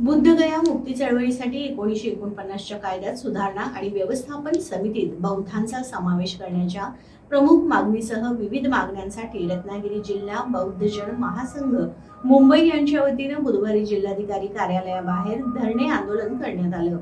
बुद्धगया मुक्ती चळवळीसाठी 1949च्या कायद्यात सुधारणा आणि व्यवस्थापन समितीत बौद्धांचा समावेश करण्याच्या प्रमुख मागणीसह विविध मागण्यांसाठी रत्नागिरी जिल्हा बौद्धजन महासंघ मुंबई यांच्या वतीने बुधवारी जिल्हाधिकारी कार्यालयाबाहेर धरणे आंदोलन करण्यात आलं।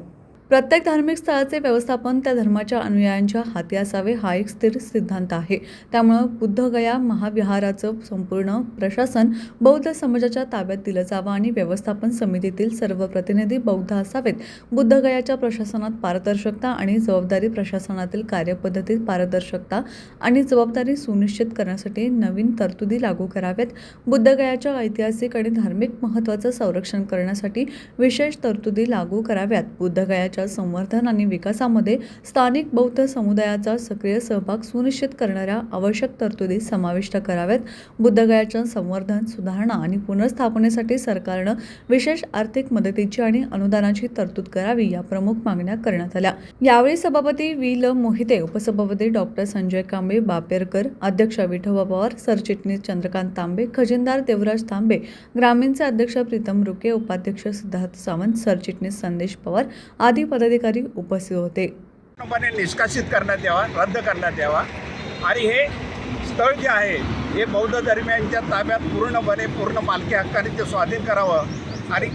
प्रत्येक धार्मिक स्थळाचे व्यवस्थापन त्या धर्माच्या अनुयायांच्या हाती असावे हा एक स्थिर सिद्धांत आहे। त्यामुळे बुद्धगया महाविहाराचं संपूर्ण प्रशासन बौद्ध समाजाच्या ताब्यात दिलं जावं आणि व्यवस्थापन समितीतील सर्व प्रतिनिधी बौद्ध असावेत। बुद्धगयाच्या प्रशासनात पारदर्शकता आणि जबाबदारी प्रशासनातील कार्यपद्धतीत पारदर्शकता आणि जबाबदारी सुनिश्चित करण्यासाठी नवीन तरतुदी लागू कराव्यात। बुद्धगयाच्या ऐतिहासिक आणि धार्मिक महत्त्वाचं संरक्षण करण्यासाठी विशेष तरतुदी लागू कराव्यात। बुद्धगयाच्या संवर्धन आणि विकासामध्ये स्थानिक बौद्ध समुदायाचा सक्रिय सहभाग सुनिश्चित करणाऱ्या आवश्यक तरतुदी समाविष्ट कराव्यात। बुद्धगयाच्या संवर्धन, सुधारणा आणि पुनर्स्थापनेसाठी सरकारनं विशेष आर्थिक मदतीची आणि अनुदानाची तरतूद करावी या प्रमुख मागण्या करण्यात आल्या। यावेळी सभापती वी. ल. मोहिते, उपसभापती डॉ. संजय कांबे बापेरकर, अध्यक्ष विठोबा पवार, सरचिटणीस चंद्रकांत तांबे, खजिनदार देवराज तांबे, ग्रामीणचे अध्यक्ष प्रीतम रुके, उपाध्यक्ष सिद्धार्थ सावंत, सरचिटणीस संदेश पवार आदी पदाधिकारी उपस्थित होते। निष्कासित करण्यात यावा, रद्द करण्यात यावा आणि हे स्थळ जे आहे हे बौद्ध धर्मियांच्या ताब्यात पूर्ण मालकी हक्काने ते स्वाधीन करावं आणि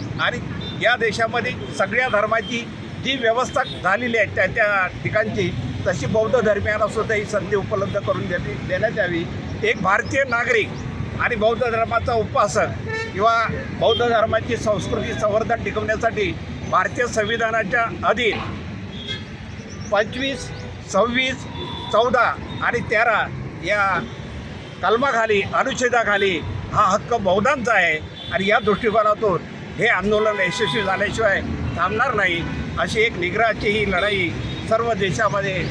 या देशामध्ये सगळ्या धर्माची जी व्यवस्था झालेली आहे त्या ठिकाणची तशी बौद्ध धर्मियांना सुद्धा ही संधी उपलब्ध करून देण्यात यावी। एक भारतीय नागरिक आणि बौद्ध धर्माचा उपासक किंवा बौद्ध धर्माची संस्कृती संवर्धन टिकवण्यासाठी भारतीय संविधानाच्या अधीन 25, 26, 14 आणि 13 या कलमाखाली अनुच्छेदाखाली हा हक्क बौद्धांचा आहे आणि या दृष्टिकोनातून हे आंदोलन यशस्वी झाल्याशिवाय थांबणार नाही अशी एक निग्रहाची ही लढाई सर्व देशामध्ये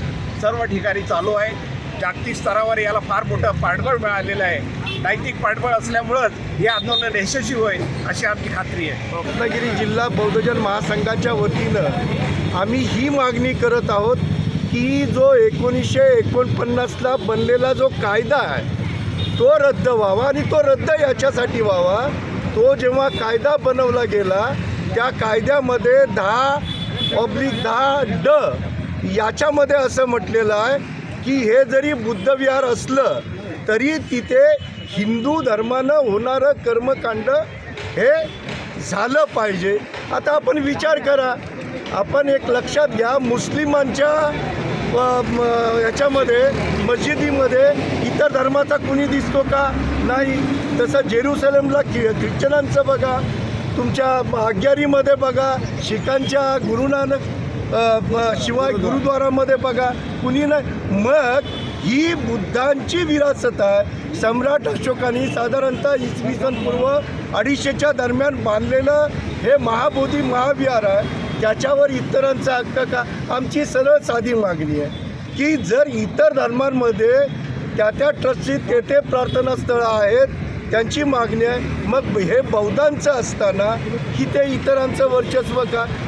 सर्व ठिकाणी चालू आहे। जागतिक स्तरावर याला फार मोठं पाठबळ मिळालेलं आहे। नैतिक पाठबळ असल्यामुळंच हे आंदोलन यशस्वी होईल अशी आमची खात्री आहे। रत्नागिरी जिल्हा बौद्धजन महासंघाच्या वतीनं आम्ही ही मागणी करत आहोत की जो 1949ला बनलेला जो कायदा आहे तो रद्द व्हावा आणि तो रद्द याच्यासाठी व्हावा, तो जेव्हा कायदा बनवला गेला त्या कायद्यामध्ये 10/10 याच्यामध्ये असं म्हटलेलं आहे की हे जरी बुद्धविहार असलं तरी तिथे हिंदू धर्मानं होणारं कर्मकांड हे झालं पाहिजे। आता आपण विचार करा, आपण एक लक्षात घ्या, मुस्लिमांच्या याच्यामध्ये मस्जिदीमध्ये इतर धर्माचा कुणी दिसतो का? नाही। तसं जेरुसलेमला ख्रिश्चनांचं बघा, तुमच्या आग्यारीमध्ये बघा, शीखांच्या गुरुनानक शिवाय गुरुद्वारामध्ये बघा, कुणी नाही। मग ही बुद्धांची विरासत आहे। सम्राट अशोकाने साधारणतः इसवी सन पूर्व 250च्या दरम्यान बांधलेलं हे महाबोधी महाविहार आहे, त्याच्यावर इतरांचा हक्क का? आमची सरळ साधी मागणी आहे की जर इतर धर्मांमध्ये त्या ट्रस्टची तेथे प्रार्थनास्थळं आहेत, त्यांची मागणी आहे, मग हे बौद्धांचं असताना की ते इतरांचं वर्चस्व का?